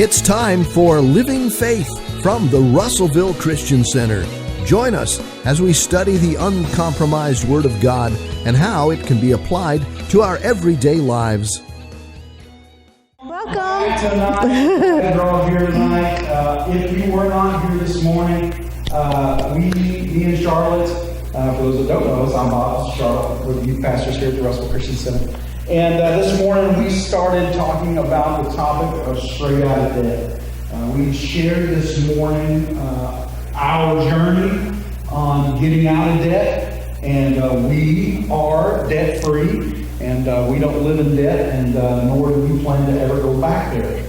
It's time for Living Faith from the Russellville Christian Center. Join us as we study the uncompromised Word of God and how it can be applied to our everyday lives. Welcome. Tonight, we're all here tonight. If you were not here this morning, me and Charlotte, for those that don't know us, I'm Bob Charlotte, we're the youth pastors here at the Russellville Christian Center. And this morning we started talking about the topic of straight out of debt. We shared this morning our journey on getting out of debt, and we are debt-free, and we don't live in debt, and nor do we plan to ever go back there.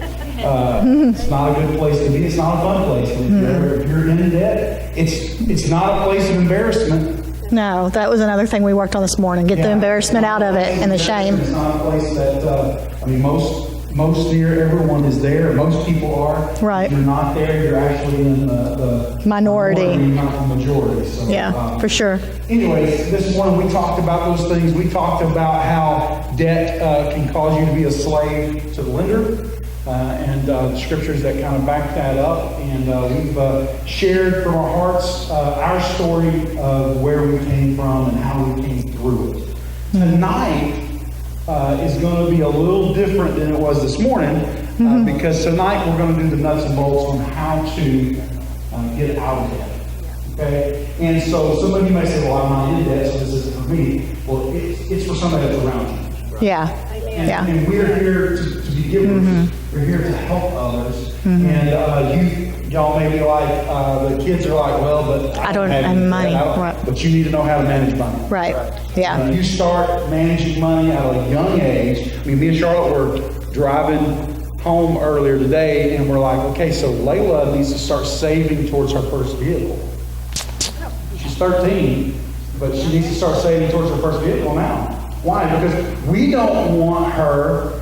It's not a good place to be. It's not a fun place. If you're in debt, it's not a place of embarrassment. No, that was another thing we worked on this morning. Get the embarrassment out of it and the shame. It's not a place that, most near everyone is there. Most people are. Right. If you're not there, you're actually in the minority, not the majority. So, yeah, for sure. Anyways, this morning we talked about those things. We talked about how debt can cause you to be a slave to the lender. And the scriptures that kind of back that up. And we've shared from our hearts our story of where we came from and how we came through it. Tonight is going to be a little different than it was this morning because tonight we're going to do the nuts and bolts on how to get out of debt. Okay? And so some of you may say, well, I'm not in debt, so this isn't for me. Well, it's for somebody that's around you. Right? Yeah. And we're here to be givers. We're here to help others. And y'all may be like, the kids are like, well, but I don't have money. Right. But you need to know how to manage money. Right. Yeah. You start managing money at a young age. I mean, me and Charlotte were driving home earlier today, and we're like, okay, so Layla needs to start saving towards her first vehicle. She's 13, but she needs to start saving towards her first vehicle now. Why? Because we don't want her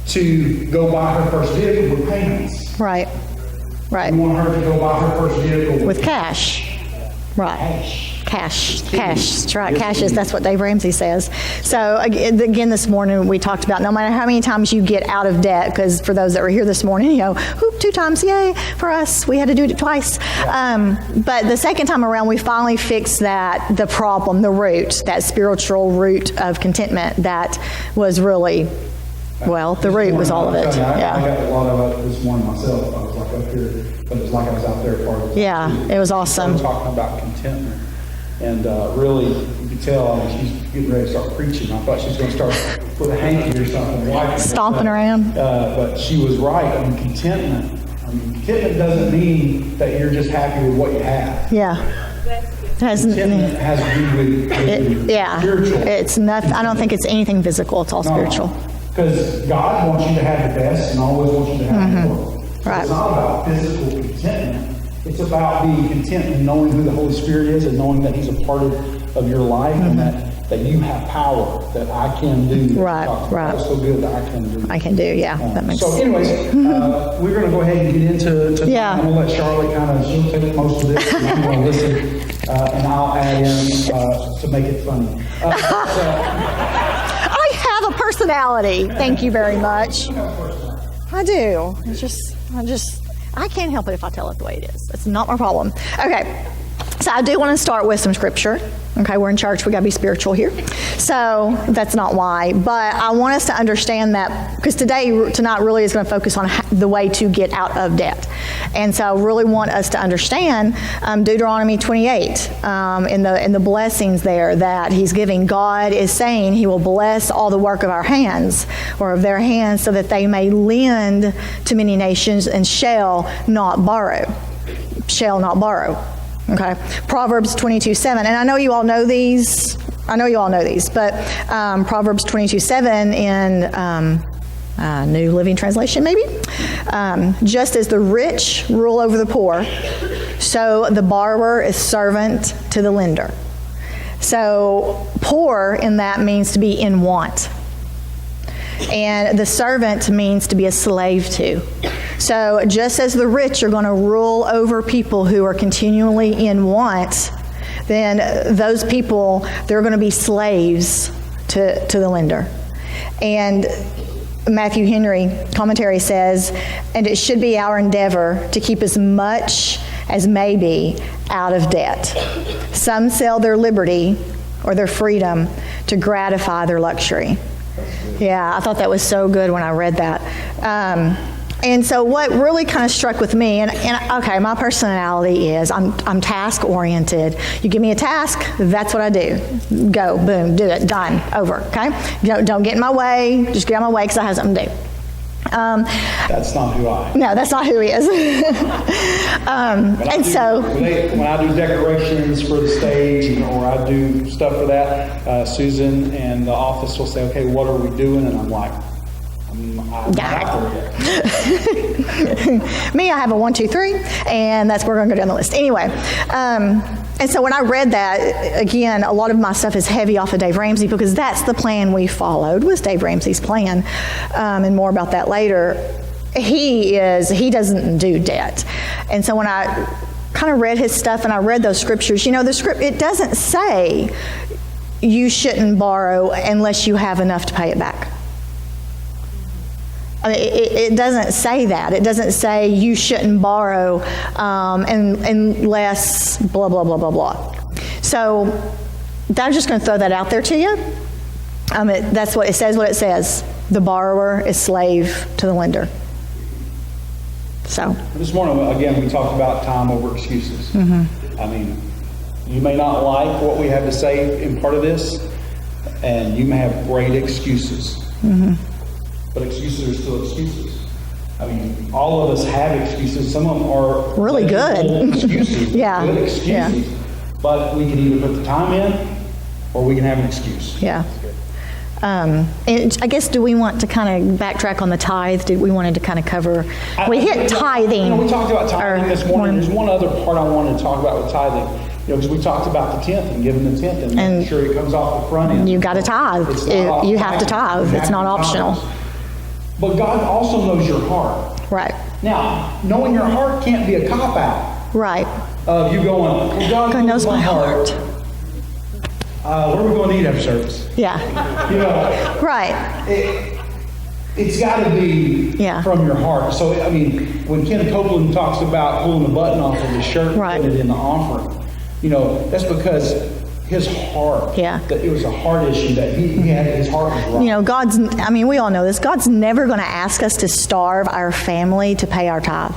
to go buy her first vehicle with payments. Right. We want her to go buy her first vehicle with cash. Right. Cash. That's right. Cash is, that's what Dave Ramsey says. So again, this morning we talked about no matter how many times you get out of debt, because for those that were here this morning, 2 times, yay, for us, we had to do it twice. But the second time around, we finally fixed the problem, the root, that spiritual root of contentment that was really, the root was all of it. I got a lot of it this morning myself. I was like up here, but it was like I was out there part of it. Yeah, it was awesome. Talking about contentment. And really, you could tell, she's getting ready to start preaching. I thought she was going to start with a hanky or something. Stomping around. But she was right. Contentment doesn't mean that you're just happy with what you have. Yeah. Contentment has to do with spiritual. It's nothing. I don't think it's anything physical. It's all spiritual. Because God wants you to have the best and always wants you to have more. So right. It's not about physical contentment. It's about being content and knowing who the Holy Spirit is and knowing that He's a part of your life and that you have power that I can do. Right. That's so good that I can do. That makes sense. So anyways, we're going to go ahead and get into I'm going to let Charlotte she'll take most of this and I'm going to listen and I'll add in to make it funny. I have a personality. Thank you very much. I do. I can't help it if I tell it the way it is. It's not my problem. Okay. So I do want to start with some scripture. Okay, we're in church. We got to be spiritual here. So that's not why. But I want us to understand that, because tonight really is going to focus on the way to get out of debt. And so I really want us to understand Deuteronomy 28 in the blessings there that He's giving. God is saying He will bless all the work of our hands, or of their hands, so that they may lend to many nations and shall not borrow. Okay, Proverbs 22:7, and I know you all know these. But Proverbs 22:7 in New Living Translation, maybe. Just as the rich rule over the poor, so the borrower is servant to the lender. So poor in that means to be in want. And the servant means to be a slave to. So just as the rich are going to rule over people who are continually in want, then those people, they're going to be slaves to the lender. And Matthew Henry commentary says, and it should be our endeavor to keep as much as may be out of debt. Some sell their liberty or their freedom to gratify their luxury. Yeah, I thought that was so good when I read that. And so what really kind of struck with me, and okay, my personality is I'm task oriented. You give me a task, that's what I do. Go, boom, do it, done, over. Okay, don't get in my way. Just get out of my way because I have something to do. That's not who I am. No, that's not who he is. When I do decorations for the stage, or I do stuff for that, Susan and the office will say, "Okay, what are we doing?" And I'm like, I'm not there yet. Me, I have a 1, 2, 3, and that's where we're going to go down the list. Anyway, and so when I read that, again, a lot of my stuff is heavy off of Dave Ramsey because that's the plan we followed, was Dave Ramsey's plan, and more about that later. He doesn't do debt. And so when I kind of read his stuff and I read those scriptures, it doesn't say you shouldn't borrow unless you have enough to pay it back. I mean, it doesn't say that. It doesn't say you shouldn't borrow unless blah, blah, blah, blah, blah. So I'm just going to throw that out there to you. That's what it says, what it says. The borrower is slave to the lender. So this morning, again, we talked about time over excuses. Mm-hmm. I mean, you may not like what we have to say in part of this, and you may have great excuses. Mm-hmm. But excuses are still excuses. I mean, all of us have excuses. Some of them are really good excuses. Yeah. Good excuses. Yeah. But we can either put the time in, or we can have an excuse. Yeah. And I guess, do we want to kind of backtrack on the tithe? Did we wanted to kind of cover? We hit tithing. We talked about tithing this morning. There's one other part I wanted to talk about with tithing. Because we talked about the 10th and giving the 10th and making sure it comes off the front end. You got to tithe. You have to tithe. It's not optional. But God also knows your heart. Right. Now, knowing your heart can't be a cop-out. Right. Of you going, well, God knows my heart. Where are we going to eat after service? Yeah. Right. It's got to be from your heart. So, I mean, when Ken Copeland talks about pulling the button off of his shirt and putting it in the offering, that's because his heart, that it was a heart issue, that he had, his heart was right. We all know this. God's never going to ask us to starve our family to pay our tithe.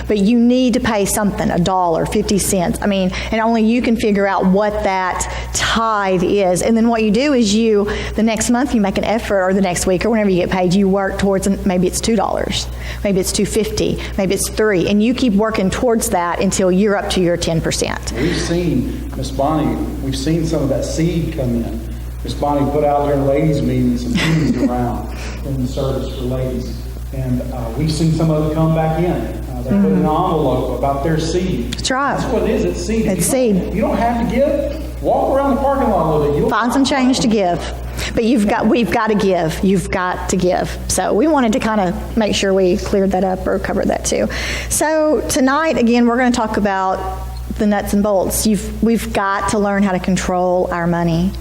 But you need to pay something, $1, 50 cents. And only you can figure out what that tithe is. And then what you do is the next month you make an effort, or the next week, or whenever you get paid, you work towards, maybe it's $2, maybe it's $2.50, maybe it's $3, and you keep working towards that until you're up to your 10%. We've seen, Miss Bonnie, some of that seed come in. Miss Bonnie put out during ladies' meetings some seeds around in the service for ladies. And we've seen some of it come back in. They put an envelope about their seed. That's right. That's what it is. It's seed. It's seed. You don't have to give. Walk around the parking lot a little bit. Find some change to give. But we've got to give. You've got to give. So we wanted to kind of make sure we cleared that up or covered that too. So tonight, again, we're going to talk about the nuts and bolts. We've got to learn how to control our money.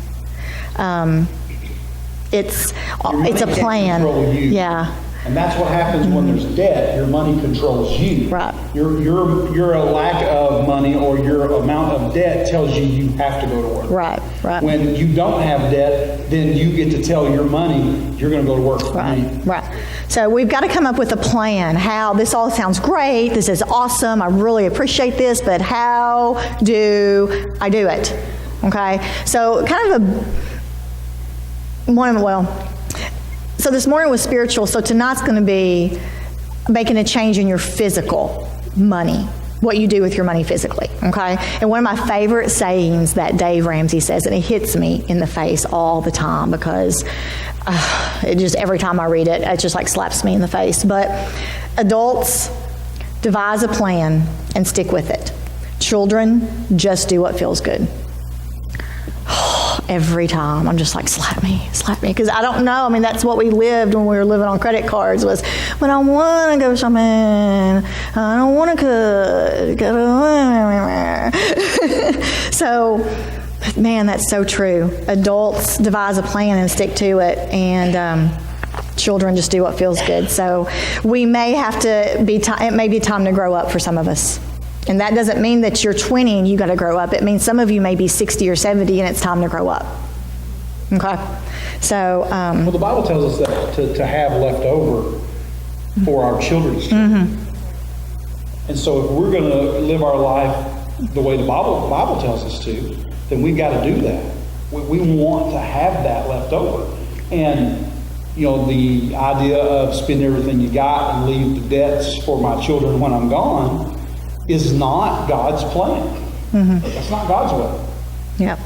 It's a plan. Yeah. And that's what happens when there's debt. Your money controls you. Right. Your lack of money or your amount of debt tells you have to go to work. Right. When you don't have debt, then you get to tell your money you're going to go to work for me. Right. So we've got to come up with a plan. How this all sounds great. This is awesome. I really appreciate this, but how do I do it? Okay. So So this morning was spiritual, so tonight's going to be making a change in your physical money, what you do with your money physically, okay? And one of my favorite sayings that Dave Ramsey says, and it hits me in the face all the time because it just, every time I read it, it just like slaps me in the face. But adults, devise a plan and stick with it. Children, just do what feels good. Every time I'm just like, slap me, because I don't know. That's what we lived when we were living on credit cards was, but I want to go shopping, I don't want to cook. So, man, that's so true. Adults, devise a plan and stick to it, and children just do what feels good. So we may have to it may be time to grow up for some of us. And that doesn't mean that you're 20 and you got to grow up. It means some of you may be 60 or 70 and it's time to grow up. Okay? So, well, the Bible tells us that to have left over for our children's children. And so if we're going to live our life the way the Bible tells us to, then we've got to do that. We want to have that left over. And, you know, the idea of spend everything you got and leave the debts for my children when I'm gone is not God's plan. That's not God's way. Yep.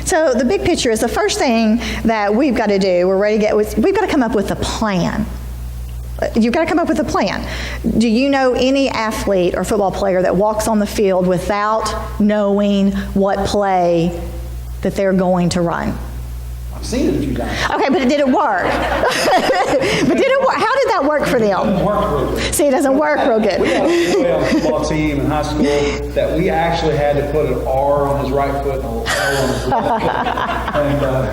So the big picture is the first thing that we've got to do, we've got to come up with a plan. You've got to come up with a plan. Do you know any athlete or football player that walks on the field without knowing what play that they're going to run? I've seen it a few times. Okay, but did it work? But did it work? How did that work for them? It doesn't work real good. See, it doesn't work real good. We had a boy on the football team in high school that we actually had to put an R on his right foot and an L on his left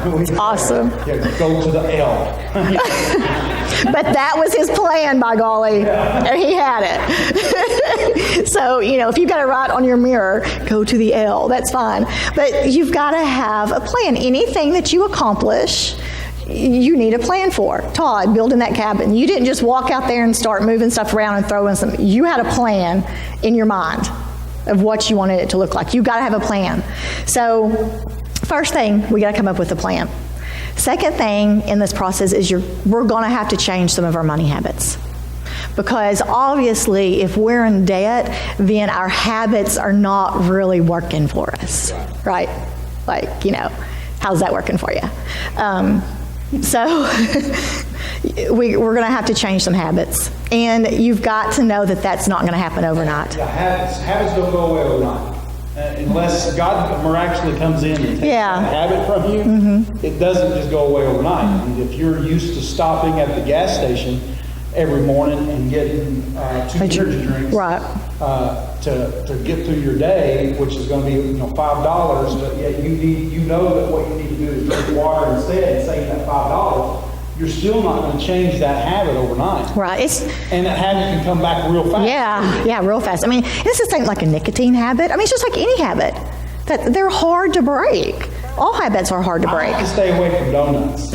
foot. And Awesome. Yeah, go to the L. But that was his plan, by golly. And he had it. So, you know, if you've got to write on your mirror, go to the L, that's fine. But you've got to have a plan. Anything that you accomplish, you need a plan for. Todd, building that cabin. You didn't just walk out there and start moving stuff around and throwing some. You had a plan in your mind of what you wanted it to look like. You've got to have a plan. So, first thing, we got to come up with a plan. Second thing in this process is we're going to have to change some of our money habits. Because obviously, if we're in debt, then our habits are not really working for us, right? Like, you know, how's that working for you? So we're going to have to change some habits. And you've got to know that that's not going to happen overnight. Yeah, habits don't go away overnight. Unless God miraculously comes in and takes that habit from you, it doesn't just go away overnight. And if you're used to stopping at the gas station every morning and getting 2 energy drinks to get through your day, which is going to be $5, but yet you know that what you need to do is drink water instead and save that $5. You're still not going to change that habit overnight. Right. And that habit can come back real fast. Yeah, real fast. I mean, it's the same like a nicotine habit. I mean, it's just like any habit. That they're hard to break. All habits are hard to break. I have to stay away from donuts.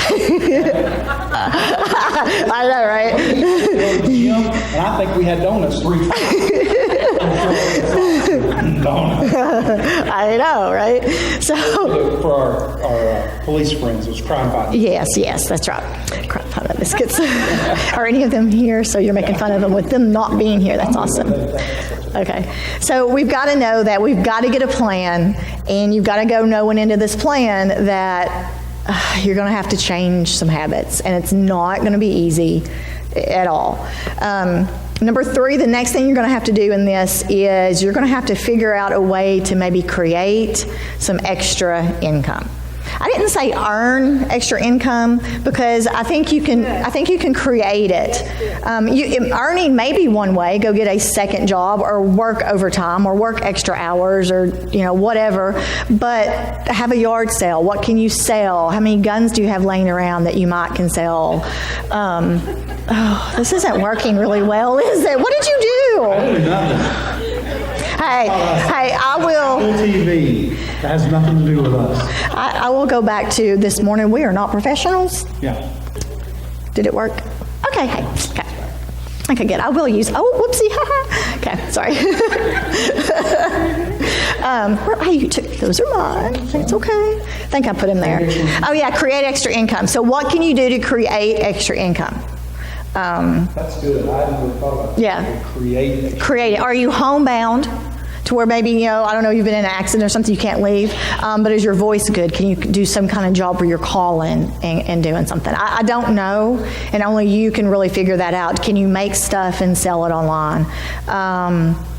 I know, right? I used to go to the gym, and I think we had donuts 3 times. I know, right? So for our police friends, it was crime fighting. Yes, that's right. Crime fighting biscuits. Are any of them here? So you're making fun of them with them not being here. That's awesome. Okay, so we've got to know that we've got to get a plan, and you've got to go knowing into this plan that you're going to have to change some habits, and it's not going to be easy at all. Number 3, the next thing you're going to have to do in this is you're going to have to figure out a way to maybe create some extra income. I didn't say earn extra income because I think you can create it. Earning may be one way. Go get a second job or work overtime or work extra hours or whatever. But have a yard sale. What can you sell? How many guns do you have laying around that you can sell? This isn't working really well, is it? What did you do? I didn't do nothing. Hey, I will. TV. That has nothing to do with us. I will go back to this morning. We are not professionals. Yeah. Did it work? Okay. Okay, good. I will use. Oh, whoopsie. Okay, sorry. You took those are mine. It's okay. I think I put them there. Oh yeah, create extra income. So what can you do to create extra income? That's good. I hadn't really thought about that. Yeah. Create it. Are you homebound to where maybe, I don't know, you've been in an accident or something, you can't leave, but is your voice good? Can you do some kind of job where you're calling and doing something? I don't know, and only you can really figure that out. Can you make stuff and sell it online?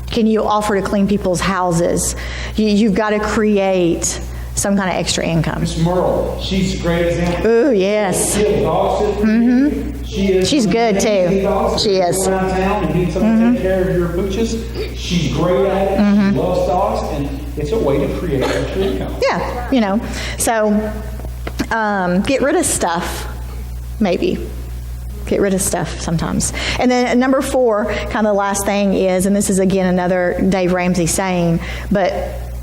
Can you offer to clean people's houses? You've got to create some kind of extra income. Miss Merle, she's a great example. Ooh, yes. She's good too. She is. Go around town and need someone to take care of your pooches. She's great at it. She loves dogs, and it's a way to create extra income. Yeah, so get rid of stuff, maybe. Get rid of stuff sometimes. And then number 4, kind of the last thing is, and this is again another Dave Ramsey saying, but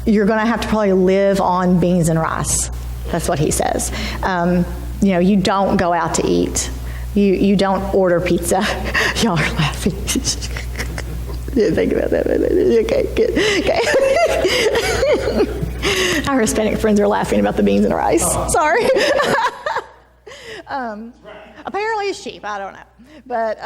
you're going to have to probably live on beans and rice. That's what he says. You don't go out to eat. You don't order pizza. Y'all are laughing. Didn't think about that. Okay, good. Okay. Our Hispanic friends are laughing about the beans and rice. Sorry. Apparently it's cheap. I don't know. But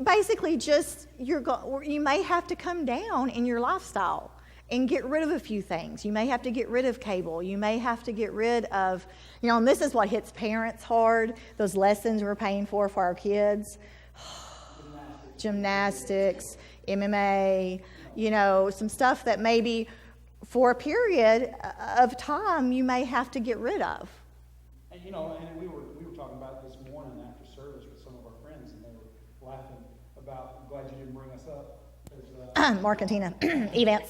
basically just you may have to come down in your lifestyle and get rid of a few things. You may have to get rid of cable. You may have to get rid of, and this is what hits parents hard, those lessons we're paying for our kids. Gymnastics, MMA, some stuff that maybe for a period of time you may have to get rid of. And and we were talking about this morning after service with some of our friends, and they were laughing about. I'm glad you didn't bring us up. Mark and Tina, events.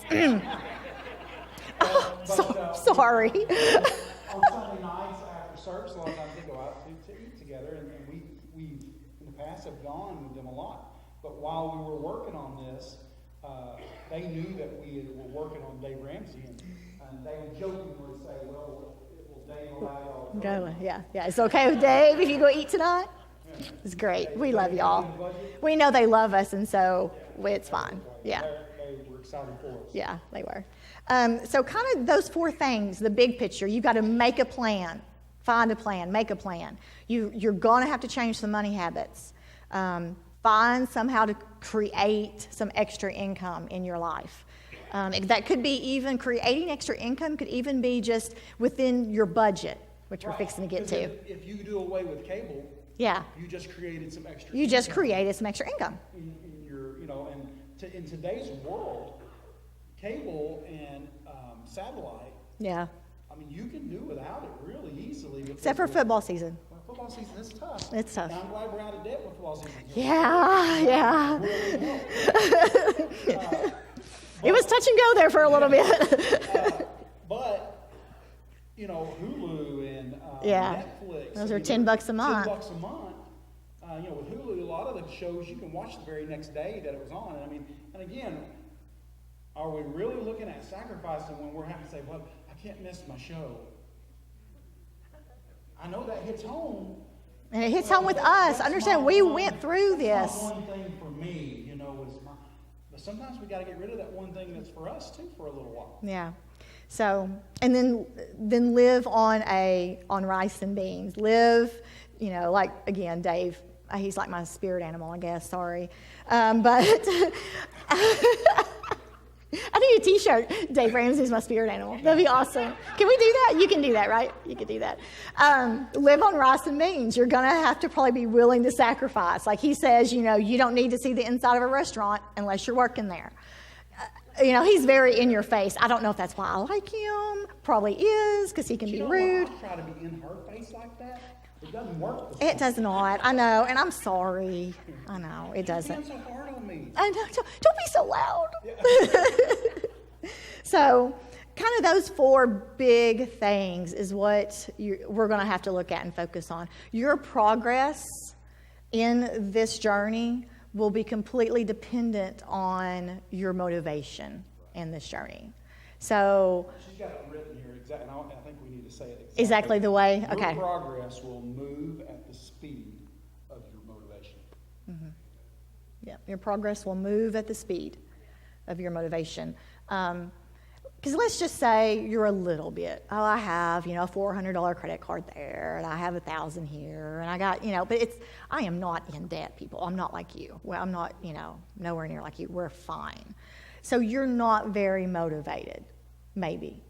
Sorry. On Sunday nights after service, a lot of times they go out to eat together, and we in the past have gone with them a lot. But while we were working on this, they knew that we were working on Dave Ramsey, and they would jokingly say, "Well, will Dave allow y'all to go?" Yeah. It's okay with Dave if you go eat tonight. It's great. We love y'all. We know they love us, and so it's fine. Yeah. They were excited for us. Yeah, they were. So kind of those 4 things, the big picture. You've got to make a plan, find a plan, make a plan. You're going to have to change some money habits. Find somehow to create some extra income in your life. That could be even creating extra income, could even be just within your budget, which we're fixing to get to. If you do away with cable, yeah, you just created some extra. You just created some extra income. In your, in today's world, cable and satellite. Yeah. I mean, you can do without it really easily. Except for football season. Well, football season is tough. It's tough. Now, I'm glad we're out of debt with football season. Yeah. It was touch and go there for a little bit. But Hulu and Netflix. Those are $10 a month. $10 a month. With Hulu, a lot of the shows you can watch the very next day that it was on. And again, are we really looking at sacrificing when we're having to say, "Well, I can't miss my show"? I know that hits home. And it hits home with us. Understand, we went through this. That's one thing for me, but sometimes we got to get rid of that one thing that's for us too for a little while. Yeah. So, and then live on rice and beans. Live, like again, Dave. He's like my spirit animal, I guess. Sorry, but. I need a T-shirt. Dave Ramsey's my spirit animal. That'd be awesome. Can we do that? You can do that, right? You can do that. Live on rice and beans. You're going to have to probably be willing to sacrifice. Like he says, you don't need to see the inside of a restaurant unless you're working there. He's very in your face. I don't know if that's why I like him. Probably is, because he can be rude. I try to be in her face like that. It doesn't work. It does not. I know, and I'm sorry. I know, it doesn't. You're so hard on me. I know. Don't be so loud. Yeah. So, kind of those 4 big things is what we're going to have to look at and focus on. Your progress in this journey will be completely dependent on your motivation in this journey. So, she's got it written here exactly. I think we need to say it exactly the way. Okay. Your progress will move at the speed of your motivation. Mm-hmm. Yeah, your progress will move at the speed of your motivation. Because let's just say you're a little bit. Oh, I have, a $400 credit card there, and I have $1,000 here, and I got, but I am not in debt, people. I'm not like you. Well, I'm not, nowhere near like you. We're fine. So you're not very motivated, maybe.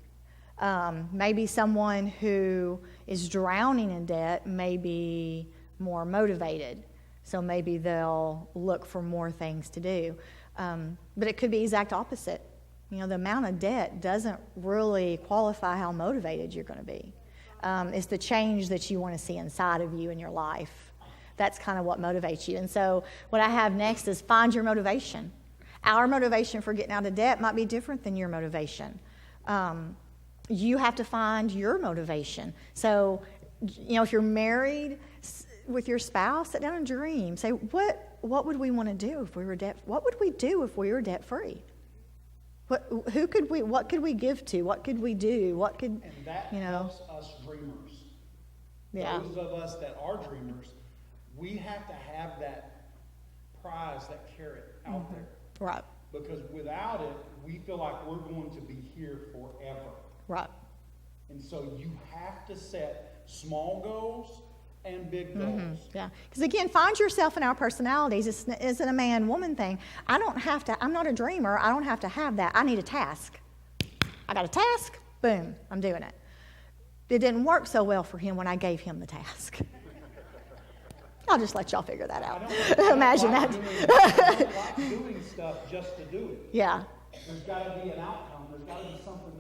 Maybe someone who is drowning in debt may be more motivated. So maybe they'll look for more things to do. But it could be exact opposite. The amount of debt doesn't really qualify how motivated you're going to be. It's the change that you want to see inside of you in your life. That's kind of what motivates you. And so what I have next is find your motivation. Our motivation for getting out of debt might be different than your motivation. You have to find your motivation. So, if you're married, with your spouse, sit down and dream. Say, what would we want to do if we were what would we do if we were debt free? What could we give to? What could we do? What could, and that helps us dreamers. Yeah. Those of us that are dreamers, we have to have that prize, that carrot out there. Right. Because without it, we feel like we're going to be here forever. Right. And so you have to set small goals and big goals. Yeah. Because again, find yourself in our personalities. It isn't a man-woman thing. I'm not a dreamer. I don't have to have that. I need a task. I got a task. Boom. I'm doing it. It didn't work so well for him when I gave him the task. I'll just let y'all figure that out. Imagine that. I don't like doing stuff just to do it. Yeah. There's got to be an outcome. There's got to be something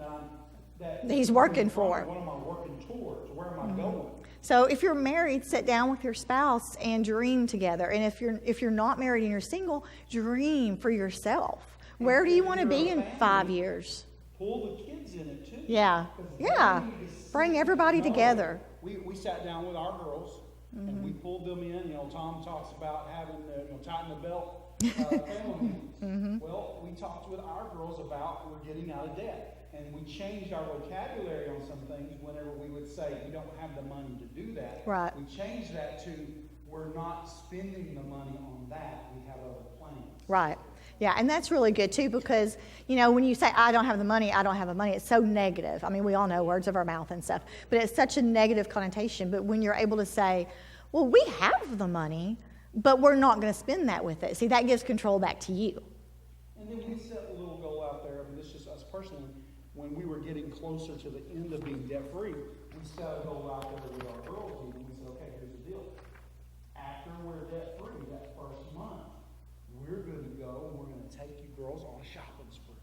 that He's working for. What am I working towards? Where am I going? So if you're married, sit down with your spouse and dream together. And if you're not married and you're single, dream for yourself. Where do you want to be in 5 years? Pull the kids in it too. Yeah. Yeah. Bring everybody together. We sat down with our girls and we pulled them in. Tom talks about having tighten the belt family meetings. Well, we talked with our girls about we're getting out of debt. And we changed our vocabulary on some things whenever we would say we don't have the money to do that. Right. We changed that to we're not spending the money on that. We have other plans. Right. Yeah, and that's really good too because, when you say, I don't have the money, it's so negative. I mean, we all know words of our mouth and stuff, but it's such a negative connotation. But when you're able to say, well, we have the money, but we're not going to spend that with it. See, that gives control back to you. And then we set a little goal out there, and this is just us personally. When we were getting closer to the end of being debt-free, we set a goal out there with our girls, and we said, okay, here's the deal. After we're debt-free, that first month, we're going to go and we're going to take you girls on a shopping spree.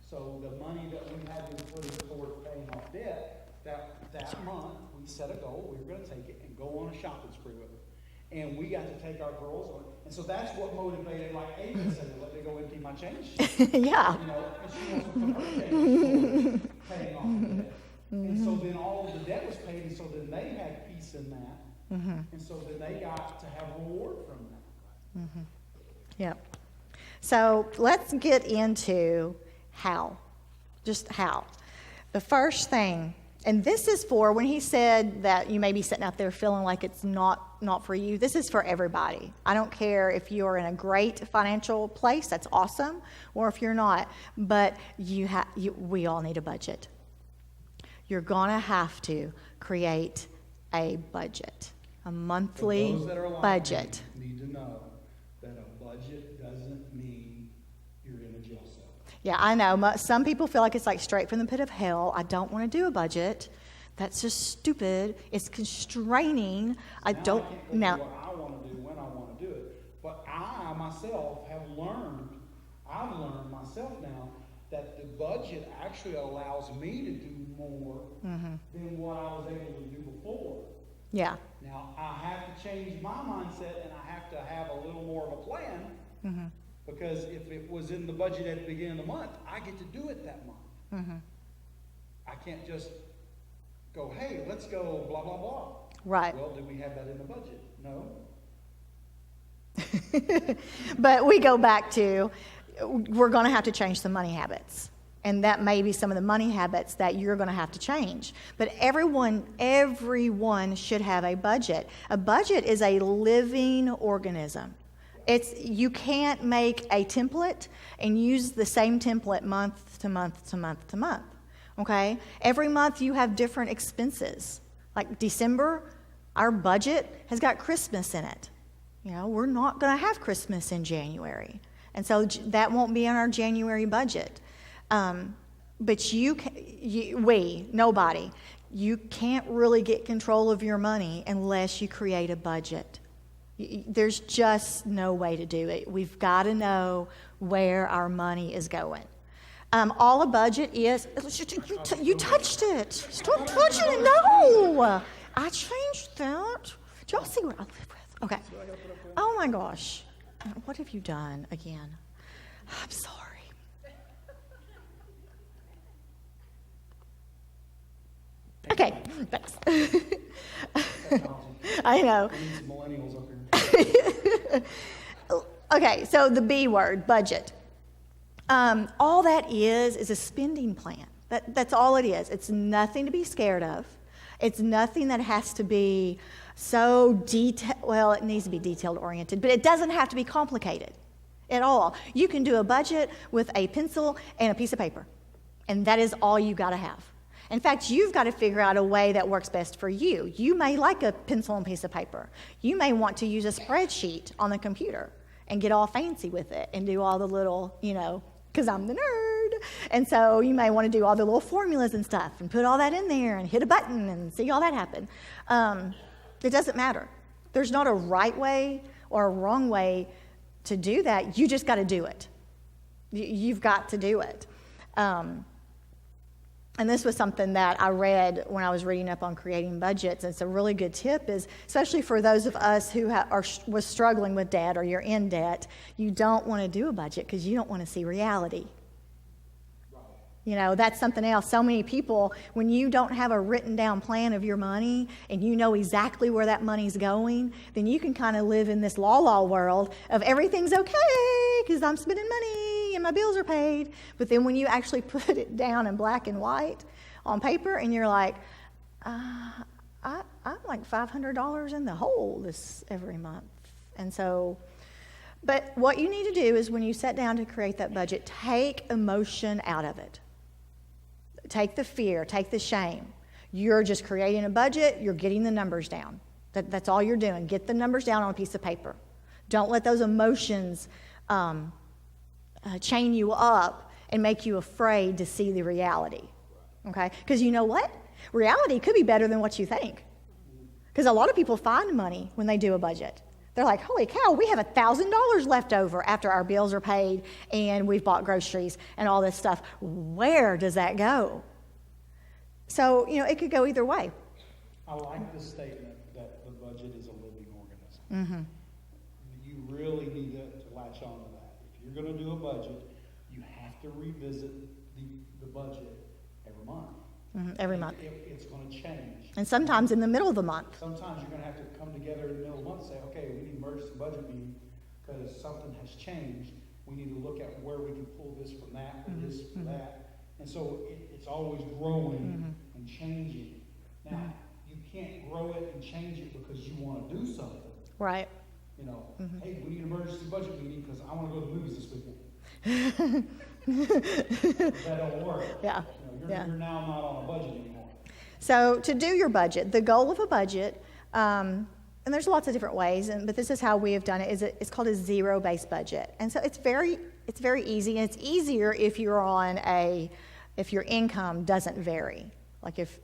So the money that we had been putting towards paying off debt, that month, we set a goal. We were going to take it and go on a shopping spree with them. And we got to take our girls on. And so that's what motivated, like Amy said, let me go empty my change. Yeah. And she wants to put her change paying off the debt. And so then all of the debt was paid, and so then they had peace in that. And so then they got to have reward from that. Yep. So let's get into how. Just how. The first thing, and this is for when he said that you may be sitting out there feeling like it's not for you. This is for everybody. I don't care if you're in a great financial place, that's awesome, or if you're not. But we all need a budget. You're gonna have to create a budget, a monthly Those that are lying budget. need to know that a budget doesn't mean you're in a jail cell. Yeah, I know. Some people feel like it's like straight from the pit of hell. I don't want to do a budget. That's just stupid. It's constraining. I don't. Now, what I want to do when I want to do it. But I myself have learned. I've learned myself now that the budget actually allows me to do more than what I was able to do before. Yeah. Now I have to change my mindset, and I have to have a little more of a plan. Because if it was in the budget at the beginning of the month, I get to do it that month. I can't just go, hey, let's go blah, blah, blah. Right. Well, do we have that in the budget? No. But we go back to, we're going to have to change some money habits. And that may be some of the money habits that you're going to have to change. But everyone should have a budget. A budget is a living organism. You can't make a template and use the same template month to month to month to month. Okay? Every month you have different expenses. Like December, our budget has got Christmas in it. We're not going to have Christmas in January. And so that won't be in our January budget. But nobody, you can't really get control of your money unless you create a budget. There's just no way to do it. We've got to know where our money is going. All a budget is, you touched it. Stop touching it. No, I changed that. Did y'all see what I live with? Okay. Oh my gosh. What have you done again? I'm sorry. Okay, thanks. I know. We need some millennials up here. Okay, so the B word, budget. All that is a spending plan. That's all it is. It's nothing to be scared of. It's nothing that has to be so detailed. Well, it needs to be detailed oriented, but it doesn't have to be complicated at all. You can do a budget with a pencil and a piece of paper, and that is all you got to have. In fact, you've got to figure out a way that works best for you. You may like a pencil and piece of paper. You may want to use a spreadsheet on the computer and get all fancy with it and do all the little, because I'm the nerd. And so you may want to do all the little formulas and stuff and put all that in there and hit a button and see all that happen. It doesn't matter. There's not a right way or a wrong way to do that. You just got to do it. You've got to do it. And this was something that I read when I was reading up on creating budgets. It's a really good tip, is especially for those of us who was struggling with debt or you're in debt, you don't want to do a budget because you don't want to see reality. That's something else. So many people, when you don't have a written down plan of your money and you know exactly where that money's going, then you can kind of live in this la-la world of everything's okay because I'm spending money and my bills are paid. But then when you actually put it down in black and white on paper and you're like, I'm like $500 in the hole every month. And so, but what you need to do is when you sit down to create that budget, take emotion out of it. Take the fear, take the shame. You're just creating a budget, you're getting the numbers down. That's all you're doing. Get the numbers down on a piece of paper. Don't let those emotions chain you up and make you afraid to see the reality. Okay? Because you know what? Reality could be better than what you think. Because a lot of people find money when they do a budget. They're like, holy cow, we have $1,000 left over after our bills are paid and we've bought groceries and all this stuff. Where does that go? So, it could go either way. I like the statement that the budget is a living organism. Mm-hmm. You really need to latch on to that. If you're going to do a budget, you have to revisit the budget every month. Mm-hmm. Every month. It's going to change. And sometimes in the middle of the month. Sometimes you're going to have to come together in the middle of the month and say, okay, we need an emergency budget meeting because something has changed. We need to look at where we can pull this from that, or this from that. And so it's always growing and changing. Now, you can't grow it and change it because you want to do something. Right. Hey, we need an emergency budget meeting because I want to go to the movies this weekend. That don't work. Yeah. You're now not on a budget anymore. So to do your budget, the goal of a budget, and there's lots of different ways, but this is how we have done it. It's called a zero-based budget, and so it's very easy, and it's easier if if your income doesn't vary, like if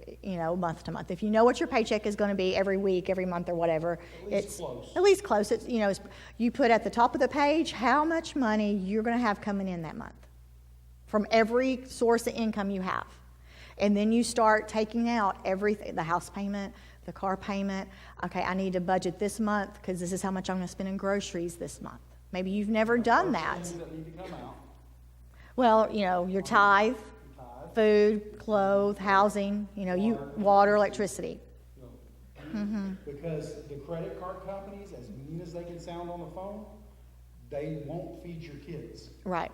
month to month. If you know what your paycheck is going to be every week, every month, or whatever, it's at least close. It's you put at the top of the page how much money you're going to have coming in that month from every source of income you have. And then you start taking out everything, the house payment, the car payment. Okay, I need to budget this month because this is how much I'm going to spend in groceries this month. Maybe you've never done that. Things that need to come out. Well, your tithe, food, clothes, housing, water, electricity. Because the credit card companies, as mean as they can sound on the phone, they won't feed your kids. Right.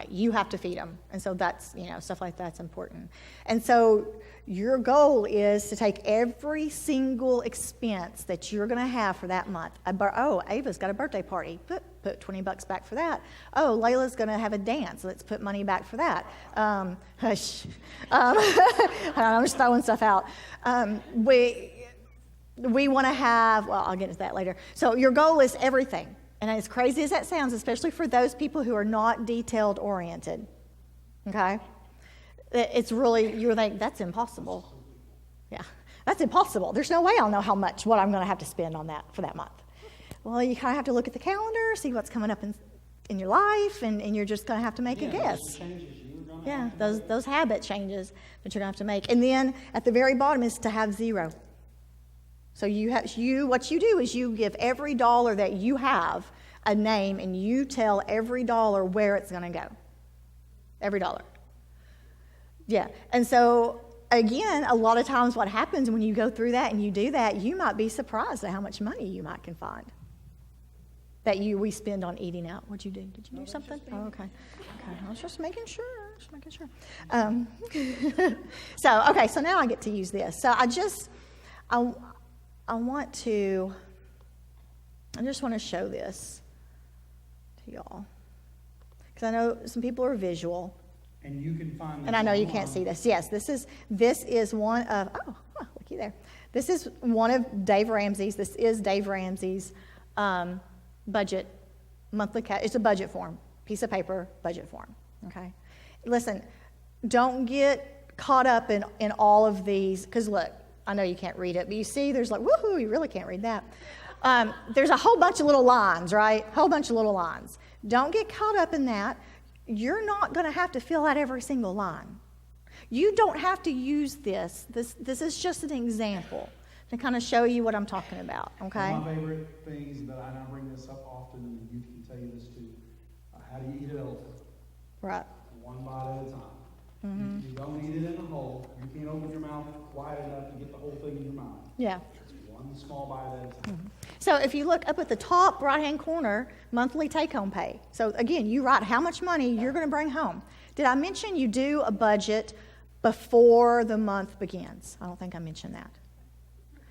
You have to feed them. And so that's, stuff like that's important. And so your goal is to take every single expense that you're going to have for that month. Ava's got a birthday party. Put $20 back for that. Oh, Layla's going to have a dance. Let's put money back for that. Hush. I'm just throwing stuff out. We want to have, I'll get into that later. So your goal is everything. And as crazy as that sounds, especially for those people who are not detailed oriented, okay? It's really, you're like, that's impossible. Yeah, that's impossible. There's no way I'll know what I'm going to have to spend on that for that month. Well, you kind of have to look at the calendar, see what's coming up in your life, and you're just going to have to make a guess. Yeah, those habit changes that you're going to have to make. And then at the very bottom is to have zero. So what you do is you give every dollar that you have a name, and you tell every dollar where it's going to go. Every dollar. Yeah. And so again, a lot of times what happens when you go through that and you do that, you might be surprised at how much money you might can find that we spend on eating out. What'd you do? Did you do something? Oh, okay. Okay, I was just making sure. So now I get to use this. So I just want to show this to y'all. Because I know some people are visual. And you can find this And I know you online. can't see this. Yes, this is one of, looky there. This is one of Dave Ramsey's. This is Dave Ramsey's budget, monthly, it's a budget form, piece of paper, budget form, okay? Listen, don't get caught up in all of these, because look, I know you can't read it, but you see there's like, woohoo, you really can't read that. There's a whole bunch of little lines, right? Whole bunch of little lines. Don't get caught up in that. You're not going to have to fill out every single line. You don't have to use this. This is just an example to kind of show you what I'm talking about, okay? One of my favorite things that I bring this up often, and you can tell you this too. How do you eat an elephant? Right. One bite at a time. You don't eat it in the whole. You can't open your mouth wide enough to get the whole thing in your mouth. Yeah. It's one small bite at a time. So if you look up at the top right-hand corner, monthly take-home pay. So again, you write how much money you're going to bring home. Did I mention you do a budget before the month begins? I don't think I mentioned that.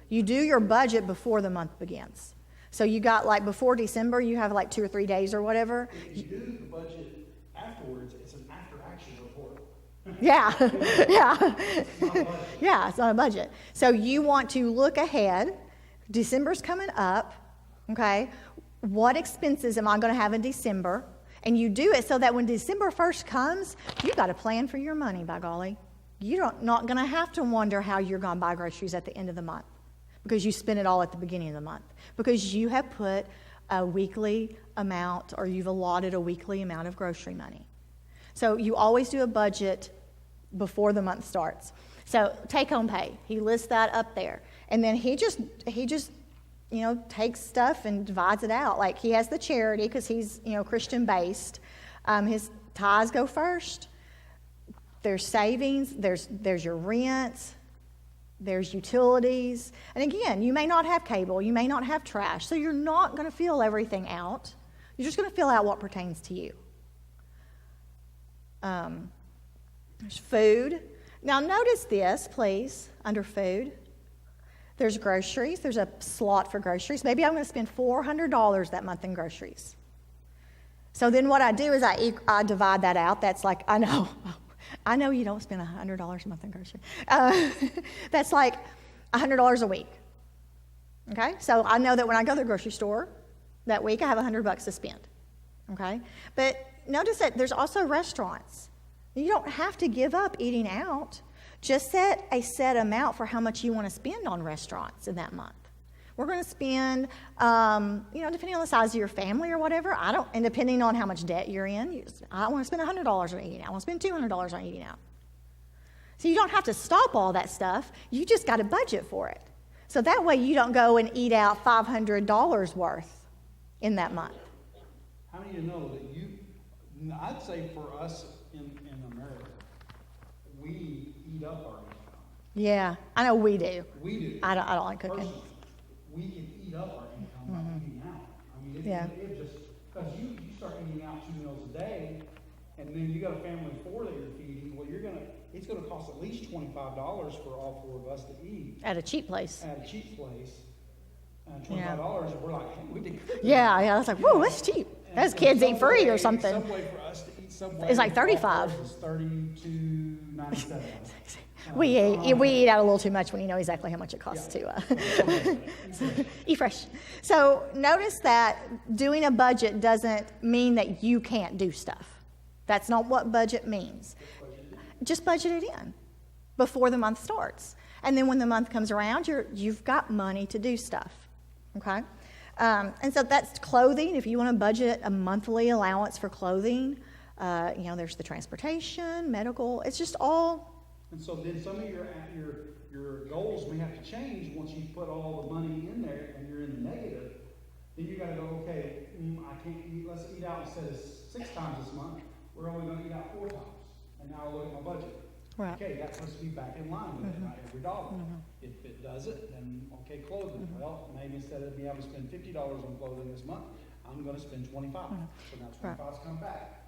You do your budget before the month begins. So you got like before December, you have like 2 or 3 days or whatever. If you do the budget afterwards, it's an after-action report. Yeah, yeah. It's not a budget. Yeah, it's not a budget. So you want to look ahead. December's coming up, okay? What expenses am I going to have in December? And you do it so that when December 1st comes, you've got a plan for your money, by golly. You're not going to have to wonder how you're going to buy groceries at the end of the month because you spend it all at the beginning of the month, because you have put a weekly amount, or you've allotted a weekly amount of grocery money. So you always do a budget before the month starts. So take-home pay, he lists that up there. And then he just takes stuff and divides it out. Like he has the charity because he's, Christian-based. His tithes go first. There's savings. There's your rent. There's utilities. And again, you may not have cable. You may not have trash. So you're not going to fill everything out. You're just going to fill out what pertains to you. There's food. Now notice this, please, under food. There's groceries. There's a slot for groceries. Maybe I'm going to spend $400 that month in groceries. So then what I do is I divide that out. That's like, I know you don't spend $100 a month in groceries. That's like $100 a week. Okay? So I know that when I go to the grocery store that week, I have $100 to spend. Okay? But notice that there's also restaurants. You don't have to give up eating out. Just set a set amount for how much you want to spend on restaurants in that month. We're going to spend, depending on the size of your family or whatever, and depending on how much debt you're in, I don't want to spend $100 on eating out. I want to spend $200 on eating out. So you don't have to stop all that stuff. You just got to budget for it. So that way you don't go and eat out $500 worth in that month. How do you know that I'd say for us in America, we eat up our income. Yeah, I know we do. We do. I don't like cooking. Personally, we can eat up our income by eating out. I mean, it just, because you start eating out 2 meals a day, and then you got a family of 4 that you're feeding, well, it's going to cost at least $25 for all 4 of us to eat. At a cheap place. At a cheap place. $25, and we're like, hey, we did good. Yeah, I was like, whoa, that's cheap. Those kids eat free or something. Some way for us to eat somewhere. It's like $35. It's $32.97. We eat out a little too much when you know exactly how much it costs to eat fresh. So notice that doing a budget doesn't mean that you can't do stuff. That's not what budget means. Just budget it in before the month starts. And then when the month comes around, you've got money to do stuff. Okay? And so that's clothing. If you want to budget a monthly allowance for clothing, there's the transportation, medical. It's just all. And so then some of your goals may have to change once you put all the money in there and you're in the negative. Then you got to go, okay, I can't eat. Let's eat out instead of 6 times this month. We're only going to eat out 4 times. And now I look at my budget. Right. Okay, that's supposed to be back in line with it, not every dollar. If it doesn't, then, okay, clothing. Well, maybe instead of me having to spend $50 on clothing this month, I'm gonna spend 25. So now 25's come back.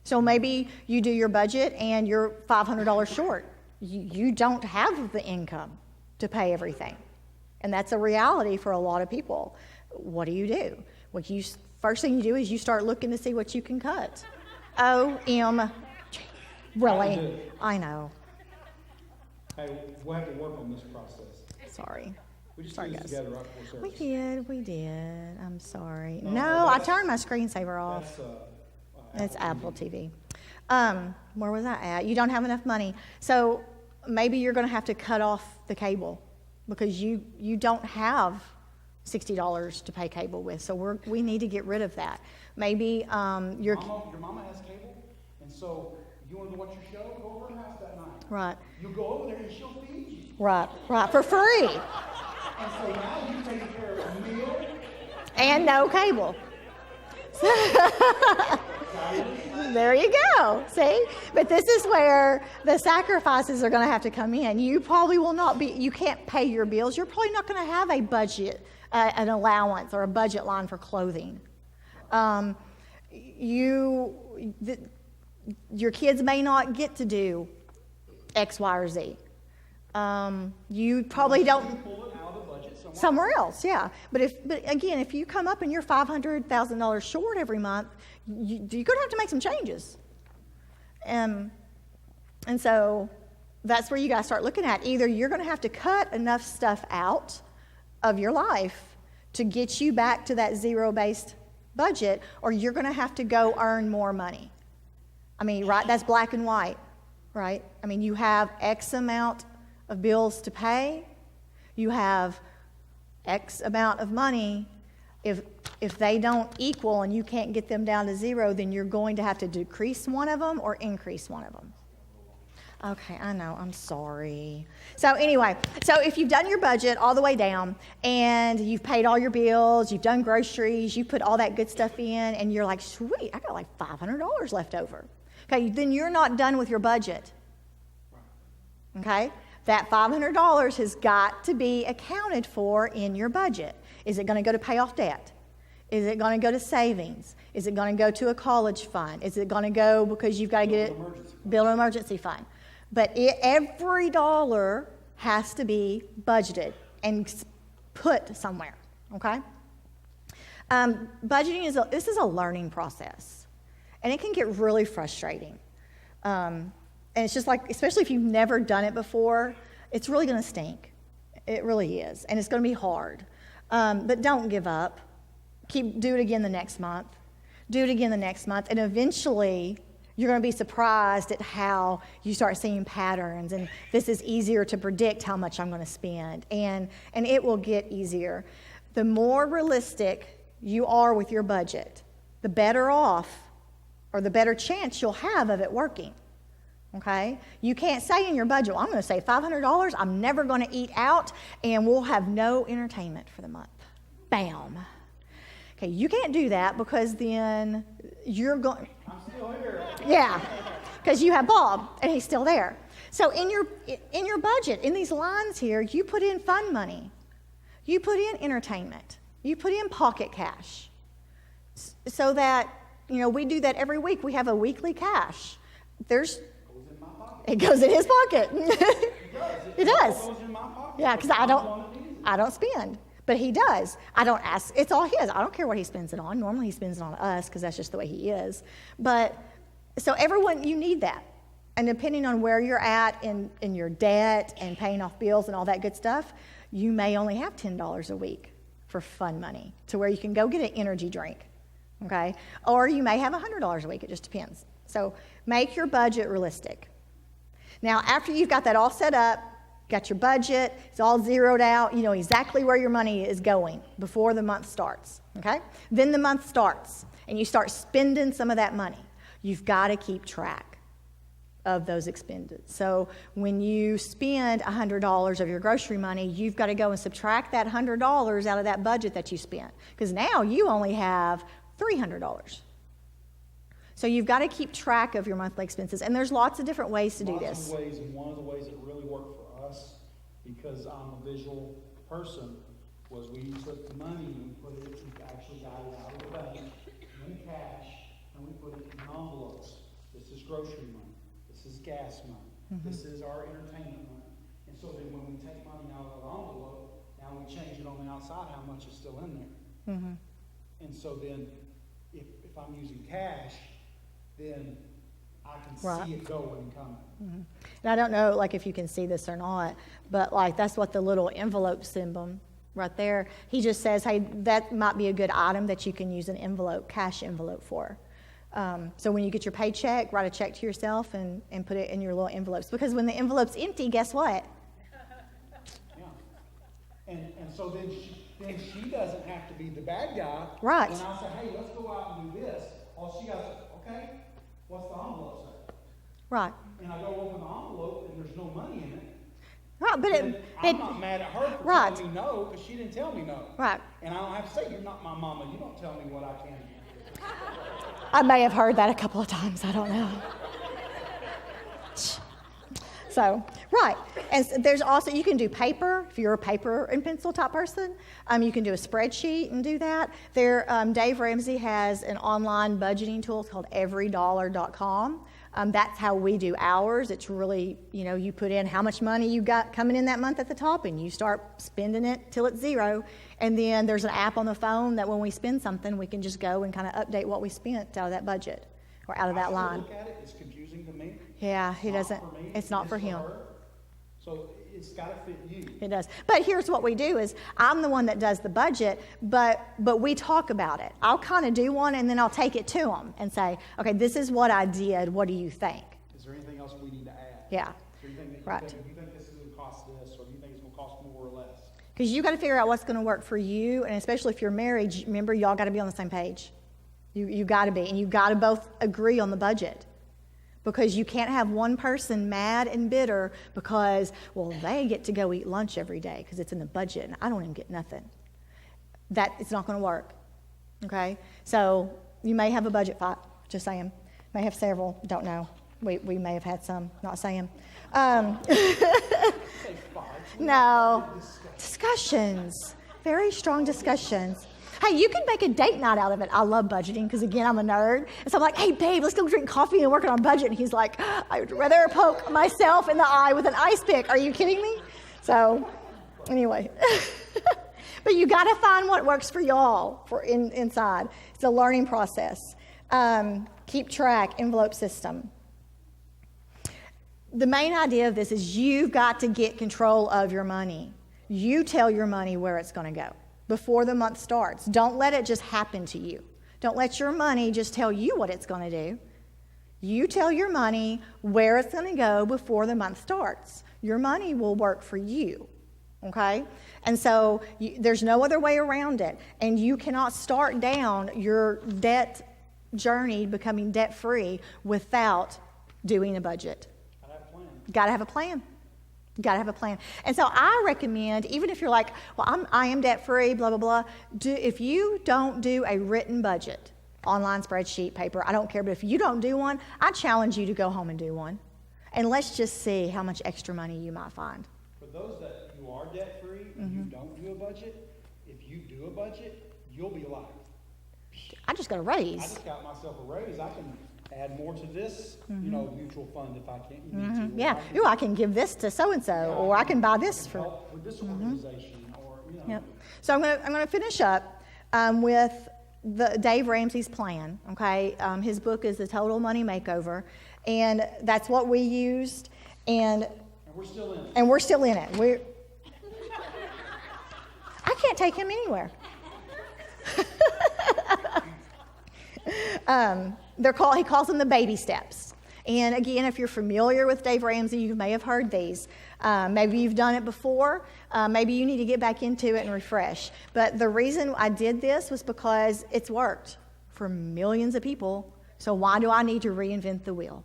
So maybe you do your budget and you're $500 short. You don't have the income to pay everything. And that's a reality for a lot of people. What do? First thing you do is you start looking to see what you can cut. OMG. Really? I know. Hey, we'll have to work on this process. Sorry. We just Sorry, do this guys. together right before service. We did. I'm sorry. No, No, I that's- turned my screensaver off. That's, It's Apple TV. Where was I at? You don't have enough money. So maybe you're going to have to cut off the cable because you don't have $60 to pay cable with. So we need to get rid of that. Maybe your mama has cable, and so you want to watch your show, go over her house that night. Right. You go over there and she'll feed you. Right, for free. And so now you take care of a meal. And no cable. There you go. See? But this is where the sacrifices are going to have to come in. You probably will not be, you can't pay your bills. You're probably not going to have a budget, an allowance or a budget line for clothing. Your kids may not get to do X, Y, or Z. You probably don't. Pull it out of the budget Somewhere else, yeah. But again, if you come up and you're $500,000 short every month, you're going to have to make some changes. And so that's where you got to start looking at. Either you're going to have to cut enough stuff out of your life to get you back to that zero-based budget, or you're going to have to go earn more money. I mean, right? That's black and white, right? I mean, you have X amount of bills to pay. You have X amount of money. If they don't equal and you can't get them down to zero, then you're going to have to decrease one of them or increase one of them. Okay, I know, I'm sorry. So anyway, so if you've done your budget all the way down and you've paid all your bills, you've done groceries, you put all that good stuff in, and you're like, sweet, I got like $500 left over. Okay, then you're not done with your budget. Okay? That $500 has got to be accounted for in your budget. Is it going to go to pay off debt? Is it going to go to savings? Is it going to go to a college fund? Is it going to go because you've got to get it, build an emergency fund? But every dollar has to be budgeted and put somewhere, okay? Budgeting this is a learning process, and it can get really frustrating. And it's just like, especially if you've never done it before, it's really going to stink. It really is, and it's going to be hard. But don't give up. Do it again the next month. Do it again the next month, and eventually you're going to be surprised at how you start seeing patterns, and this is easier to predict how much I'm going to spend, and it will get easier. The more realistic you are with your budget, the better off or the better chance you'll have of it working. Okay? You can't say in your budget, well, I'm going to save $500, I'm never going to eat out, and we'll have no entertainment for the month. Bam. Okay, you can't do that because then you're going... I'm still here. Yeah, because you have Bob, and he's still there. So in your budget, in these lines here, you put in fun money. You put in entertainment. You put in pocket cash. So that, we do that every week. We have a weekly cash. It goes in his pocket. It does. Goes in my pocket. Yeah, because I don't spend. But he does. I don't ask. It's all his. I don't care what he spends it on. Normally he spends it on us because that's just the way he is. But so everyone, you need that. And depending on where you're at in your debt and paying off bills and all that good stuff, you may only have $10 a week for fun money to where you can go get an energy drink, okay? Or you may have $100 a week. It just depends. So make your budget realistic. Now, after you've got that all set up, got your budget, it's all zeroed out, you know exactly where your money is going before the month starts, okay? Then the month starts, and you start spending some of that money. You've got to keep track of those expended. So when you spend $100 of your grocery money, you've got to go and subtract that $100 out of that budget that you spent, because now you only have $300. So you've got to keep track of your monthly expenses. And there's lots of different ways to do Lots this. of ways, and one of the ways that really worked for us, because I'm a visual person, was we took the money and we put it, we actually got it out of the bank in cash, and we put it in envelopes. This is grocery money. This is gas money. This is our entertainment money. And so then when we take money out of the envelope, now we change it on the outside how much is still in there. And so then if I'm using cash, then I can see it going and coming. And I don't know, like, if you can see this or not, but, like, that's what the little envelope symbol right there, he just says, hey, that might be a good item that you can use an envelope, cash envelope for. So when you get your paycheck, write a check to yourself and put it in your little envelopes. Because when the envelope's empty, guess what? Yeah. And so then she doesn't have to be the bad guy. Right. When I say, hey, let's go out and do this, all she got to say, okay, what's the envelope say? Right. And I go open the envelope and there's no money in it. Right, but I'm not mad at her for right. telling me no, because she didn't tell me no. Right. And I don't have to say, you're not my mama. You don't tell me what I can. I may have heard that a couple of times. I don't know. So, right. And there's also, you can do paper, if you're a paper and pencil type person. You can do a spreadsheet and do that. Dave Ramsey has an online budgeting tool called everydollar.com. That's how we do ours. It's really, you put in how much money you got coming in that month at the top, and you start spending it till it's zero. And then there's an app on the phone that when we spend something, we can just go and kind of update what we spent out of that budget or out of that line. Look at it, it's confusing to me. Yeah, he doesn't. For me, it's not for him. her. So it's got to fit you. It does. But here's what we do is I'm the one that does the budget, but we talk about it. I'll kind of do one, and then I'll take it to them and say, okay, this is what I did. What do you think? Is there anything else we need to add? Yeah. Do you think that Right. you think this is going to cost this, or do you think it's going to cost more or less? Because you got to figure out what's going to work for you, and especially if you're married, remember, y'all got to be on the same page. You got to be, and you got to both agree on the budget. Because you can't have one person mad and bitter because, well, they get to go eat lunch every day because it's in the budget and I don't even get nothing. It's not going to work, okay? So you may have a budget fight, just saying. May have several, don't know. We may have had some, not saying. No, discussions, very strong discussions. Hey, you can make a date night out of it. I love budgeting because, again, I'm a nerd. And so I'm like, hey, babe, let's go drink coffee and work on our budget. And he's like, I would rather poke myself in the eye with an ice pick. Are you kidding me? So, anyway. But you got to find what works for y'all inside. It's a learning process. Keep track, envelope system. The main idea of this is you've got to get control of your money. You tell your money where it's going to go before the month starts. Don't let it just happen to you. Don't let your money just tell you what it's going to do. You tell your money where it's going to go before the month starts. Your money will work for you, okay? And so there's no other way around it. And you cannot start down your debt journey, becoming debt-free, without doing a budget. Got to have a plan. You got to have a plan. And so I recommend, even if you're like, well, I am debt-free, blah, blah, blah, if you don't do a written budget, online spreadsheet, paper, I don't care, but if you don't do one, I challenge you to go home and do one. And let's just see how much extra money you might find. For those that you are debt-free and you don't do a budget, if you do a budget, you'll be alive. I just got a raise. I just got myself a raise. I can add more to this, mutual fund if I can. Yeah. I can give this to so-and-so, or I can buy this for... help with this organization, or, Yep. So I'm gonna finish up with Dave Ramsey's plan, okay? His book is The Total Money Makeover, and that's what we used, and we're still in it. And we're still in it. I can't take him anywhere. He calls them the baby steps. And again, if you're familiar with Dave Ramsey, you may have heard these. Maybe you've done it before. Maybe you need to get back into it and refresh. But the reason I did this was because it's worked for millions of people. So why do I need to reinvent the wheel?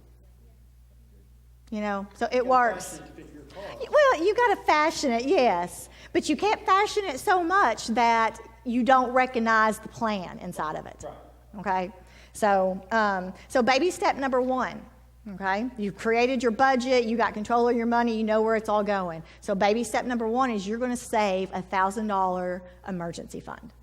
So it works. Well, you got to fashion it, yes. But you can't fashion it so much that you don't recognize the plan inside of it. Right. Okay? So baby step number 1, okay? You've created your budget, you got control of your money, you know where it's all going. So baby step number 1 is you're going to save a $1,000 emergency fund.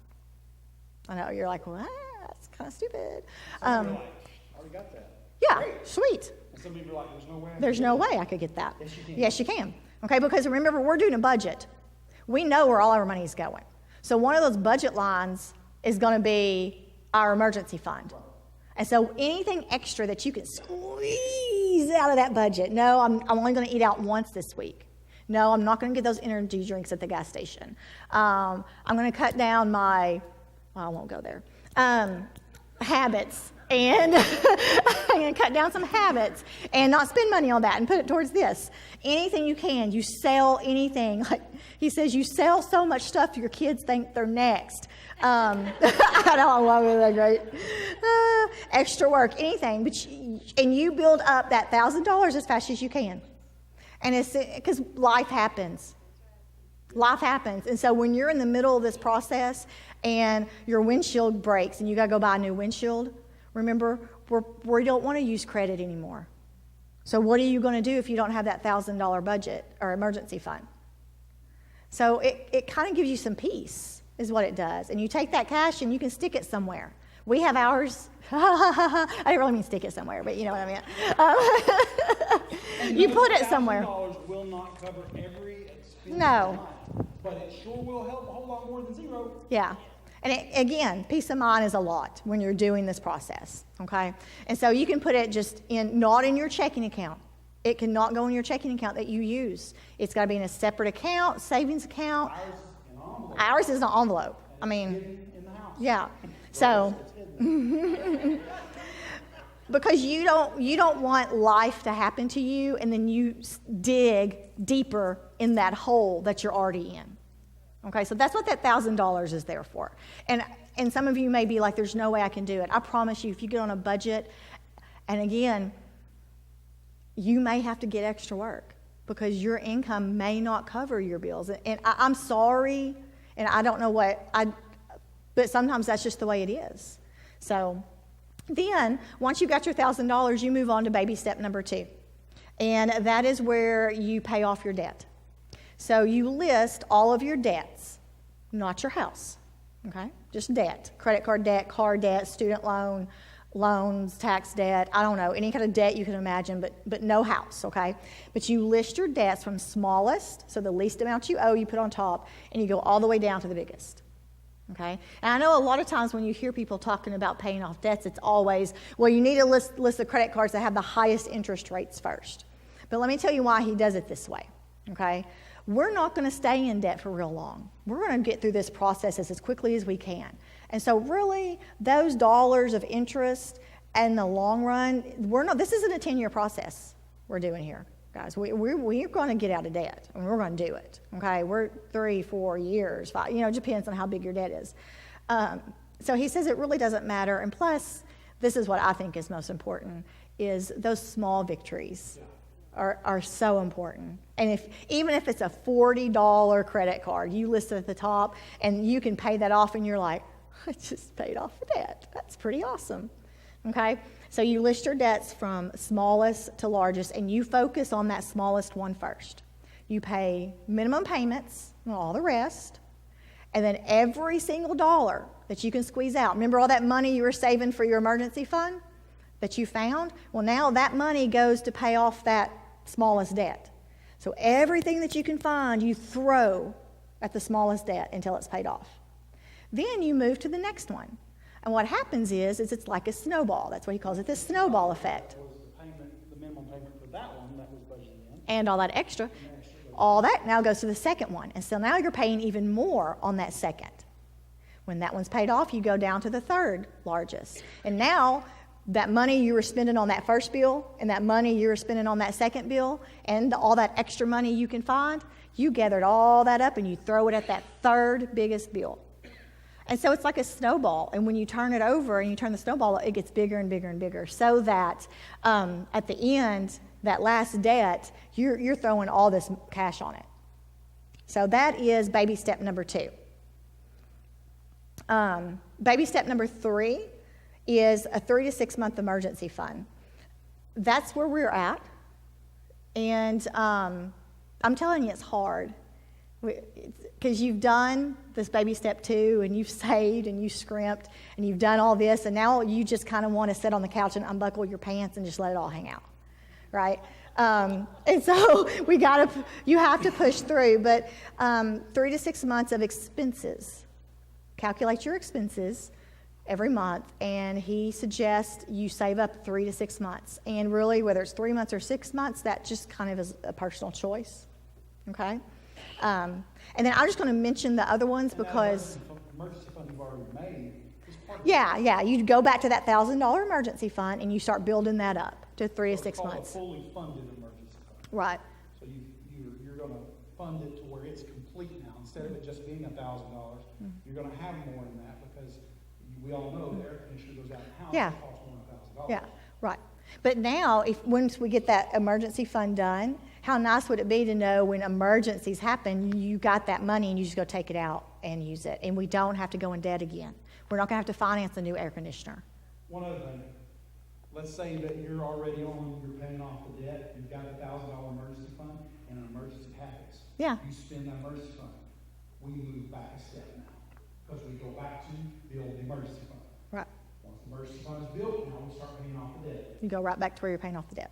I know, you're like, well, that's kind of stupid. Some people are like, I already got that. Yeah, Great. sweet. And some people are like, there's no way. There's no way I could get that. Yes, you can. Yes, you can. Okay, because remember, we're doing a budget. We know where all our money is going. So one of those budget lines is going to be our emergency fund. And so anything extra that you can squeeze out of that budget. No, I'm only going to eat out once this week. No, I'm not going to get those energy drinks at the gas station. I'm going to cut down my, well, I won't go there, habits. And I'm going to cut down some habits and not spend money on that and put it towards this. Anything you can, you sell anything. Like he says, you sell so much stuff your kids think they're next. I know, I love it, great. Extra work, anything. And you build up that $1,000 as fast as you can. And it's because life happens. Life happens. And so when you're in the middle of this process and your windshield breaks and you got to go buy a new windshield, remember, we don't want to use credit anymore. So what are you going to do if you don't have that $1,000 budget or emergency fund? So it kind of gives you some peace, is what it does. And you take that cash and you can stick it somewhere. We have ours. I didn't really mean stick it somewhere, but you know what I mean. You put it somewhere. $1,000 will not cover every expense. No. But it sure will help a whole lot more than zero. Yeah. And again, peace of mind is a lot when you're doing this process, okay? And so you can put it just not in your checking account. It cannot go in your checking account that you use. It's got to be in a separate account, savings account. Ours is an envelope. I mean, In the house. yeah. So, because you don't want life to happen to you and then you dig deeper in that hole that you're already in. Okay, so that's what that $1,000 is there for. And some of you may be like, there's no way I can do it. I promise you, if you get on a budget, and again, you may have to get extra work because your income may not cover your bills. And I'm sorry, and I don't know but sometimes that's just the way it is. So then, once you've got your $1,000, you move on to baby step number 2. And that is where you pay off your debt. So you list all of your debts, not your house, okay? Just debt, credit card debt, car debt, student loans, tax debt, I don't know, any kind of debt you can imagine, but no house, okay? But you list your debts from smallest, so the least amount you owe, you put on top, and you go all the way down to the biggest, okay? And I know a lot of times when you hear people talking about paying off debts, it's always, well, you need to list the credit cards that have the highest interest rates first. But let me tell you why he does it this way, okay? We're not going to stay in debt for real long. We're going to get through this process as quickly as we can. And so really, those dollars of interest in the long run, this isn't a 10-year process we're doing here, guys. We're going to get out of debt, and we're going to do it, okay? We're 3, 4 years, 5, it depends on how big your debt is. So he says it really doesn't matter. And plus, this is what I think is most important, is those small victories. Are so important. And even if it's a $40 credit card, you list it at the top and you can pay that off and you're like, I just paid off the debt. That's pretty awesome. Okay? So you list your debts from smallest to largest and you focus on that smallest one first. You pay minimum payments and all the rest. And then every single dollar that you can squeeze out. Remember all that money you were saving for your emergency fund that you found? Well, now that money goes to pay off that smallest debt. So everything that you can find, you throw at the smallest debt until it's paid off. Then you move to the next one. And what happens is it's like a snowball. That's what he calls it, the snowball effect. What was the minimum payment for that one that was budgeted in? And all that extra. All that now goes to the second one. And so now you're paying even more on that second. When that one's paid off, you go down to the third largest. And now that money you were spending on that first bill and that money you were spending on that second bill and all that extra money you can find, you gathered all that up and you throw it at that third biggest bill. And so it's like a snowball. And when you turn it over and you turn the snowball, it gets bigger and bigger and bigger so that at the end, that last debt, you're throwing all this cash on it. So that is baby step number 2. Baby step number 3 is a 3 to 6 month emergency fund. That's where we're at. And I'm telling you, it's hard. Because you've done this baby step 2, and you've saved, and you've scrimped, and you've done all this, and now you just kind of want to sit on the couch and unbuckle your pants and just let it all hang out, right? And so you have to push through. But 3 to 6 months of expenses. Calculate your expenses every month, and he suggests you save up 3 to 6 months. And really, whether it's 3 months or 6 months, that just kind of is a personal choice, okay? And then I'm just going to mention the other ones because... Emergency fund you've already made is part of Yeah. You go back to that $1,000 emergency fund, and you start building that up to 3 to 6 months. A fully funded emergency fund. Right. So you're going to fund it to where it's complete now. Instead of it just being $1,000, you're going to have more than that because we all know the air conditioner goes out of the house. Yeah. It costs more than $1,000. Yeah, right. But now, once we get that emergency fund done, how nice would it be to know when emergencies happen, you got that money and you just go take it out and use it, and we don't have to go in debt again. We're not going to have to finance a new air conditioner. One other thing. Let's say that you're paying off the debt, you've got a $1,000 emergency fund, and an emergency happens. Yeah. You spend that emergency fund. We move back a step now because we go back to the old emergency fund. Right. Once the emergency fund is built, now we start paying off the debt. You go right back to where you're paying off the debt.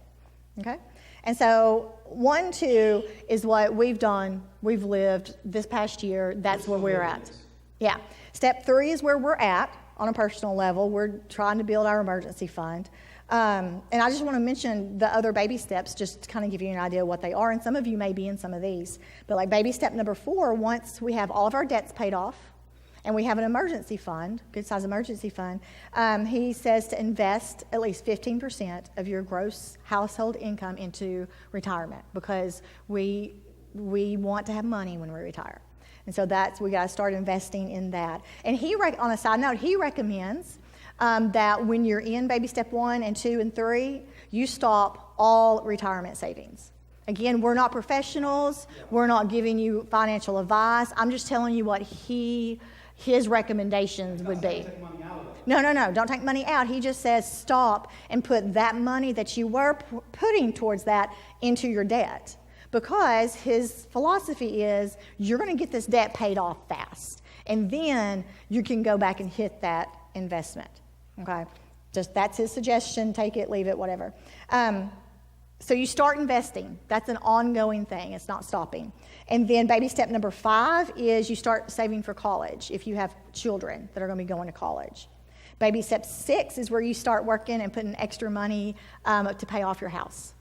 Okay? And so 1, 2 is what we've done. We've lived this past year. That's where we're at. Yeah. Step 3 is where we're at on a personal level. We're trying to build our emergency fund. And I just want to mention the other baby steps just to kind of give you an idea of what they are. And some of you may be in some of these. But like baby step number 4, once we have all of our debts paid off, and we have an emergency fund, good size emergency fund, he says to invest at least 15% of your gross household income into retirement because we want to have money when we retire. And so we got to start investing in that. And on a side note, he recommends that when you're in baby step 1 and 2 and 3, you stop all retirement savings. Again, we're not professionals. We're not giving you financial advice. I'm just telling you what his recommendations would be. No, don't take money out. He just says stop and put that money that you were putting towards that into your debt. Because his philosophy is you're going to get this debt paid off fast. And then you can go back and hit that investment. Okay? That's his suggestion. Take it, leave it, whatever. So you start investing. That's an ongoing thing. It's not stopping. And then baby step number 5 is you start saving for college if you have children that are going to be going to college. Baby step 6 is where you start working and putting extra money to pay off your house.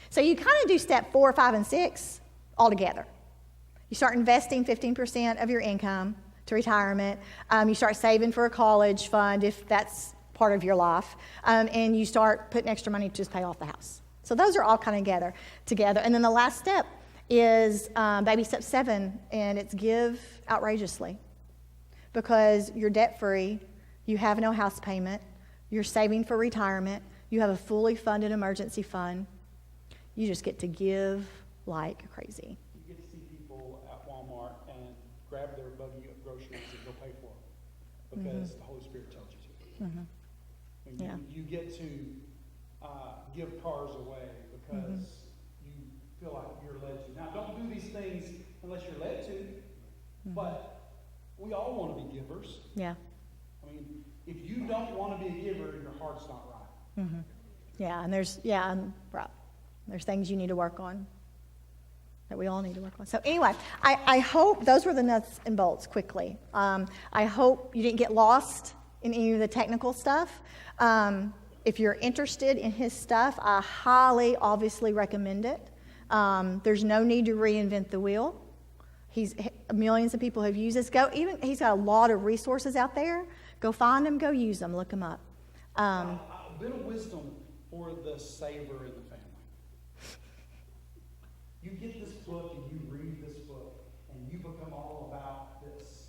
So you kind of do step 4, 5, and 6 all together. You start investing 15% of your income to retirement. You start saving for a college fund if that's part of your life. And you start putting extra money to just pay off the house. So those are all kind of together. And then the last step is baby step 7, and it's give outrageously. Because you're debt-free, you have no house payment, you're saving for retirement, you have a fully funded emergency fund. You just get to give like crazy. You get to see people at Walmart and grab their buggy of groceries and go pay for them because the Holy Spirit tells you to. Mm-hmm. You get to give cars away because you feel like you're led to. Now, don't do these things unless you're led to, but we all want to be givers. Yeah. I mean, if you don't want to be a giver, your heart's not right. Mm-hmm. Yeah, and there's things you need to work on that we all need to work on. So anyway, I hope those were the nuts and bolts quickly. I hope you didn't get lost in any of the technical stuff. If you're interested in his stuff, I highly, obviously recommend it. There's no need to reinvent the wheel. Millions of people have used this. He's got a lot of resources out there. Go find them, go use them, look them up. A bit of wisdom for the saver in the family. You get this book and you read this book and you become all about this.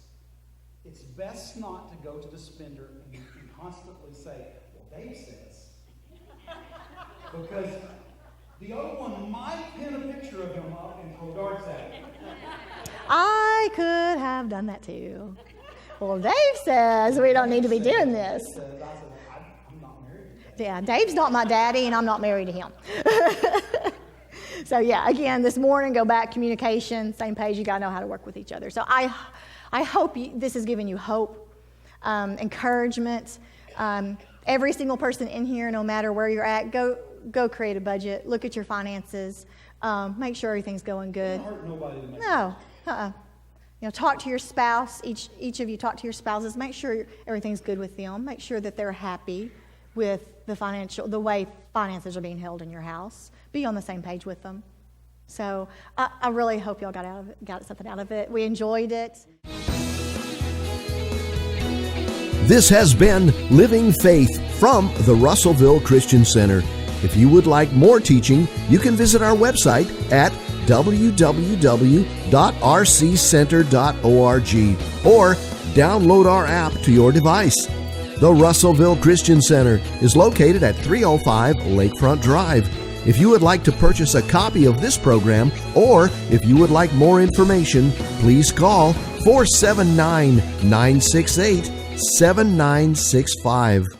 It's best not to go to the spender and constantly say, well, Dave says. Because the other one might pin a picture of him up and throw darts at him. I could have done that too. Well, Dave says we don't need to be doing this. Yeah, Dave's not my daddy, and I'm not married to him. So yeah, again, this morning, go back, communication, same page. You got to know how to work with each other. So I hope this has given you hope, encouragement. Every single person in here, no matter where you're at, go create a budget. Look at your finances. Make sure everything's going good. It doesn't hurt nobody to make No. Talk to your spouse. Each of you talk to your spouses. Make sure everything's good with them. Make sure that they're happy with the way finances are being held in your house. Be on the same page with them. So I really hope y'all got something out of it. We enjoyed it. This has been Living Faith from the Russellville Christian Center. If you would like more teaching, you can visit our website at www.rccenter.org or download our app to your device. The Russellville Christian Center is located at 305 Lakefront Drive. If you would like to purchase a copy of this program, or if you would like more information, please call 479-968-7965.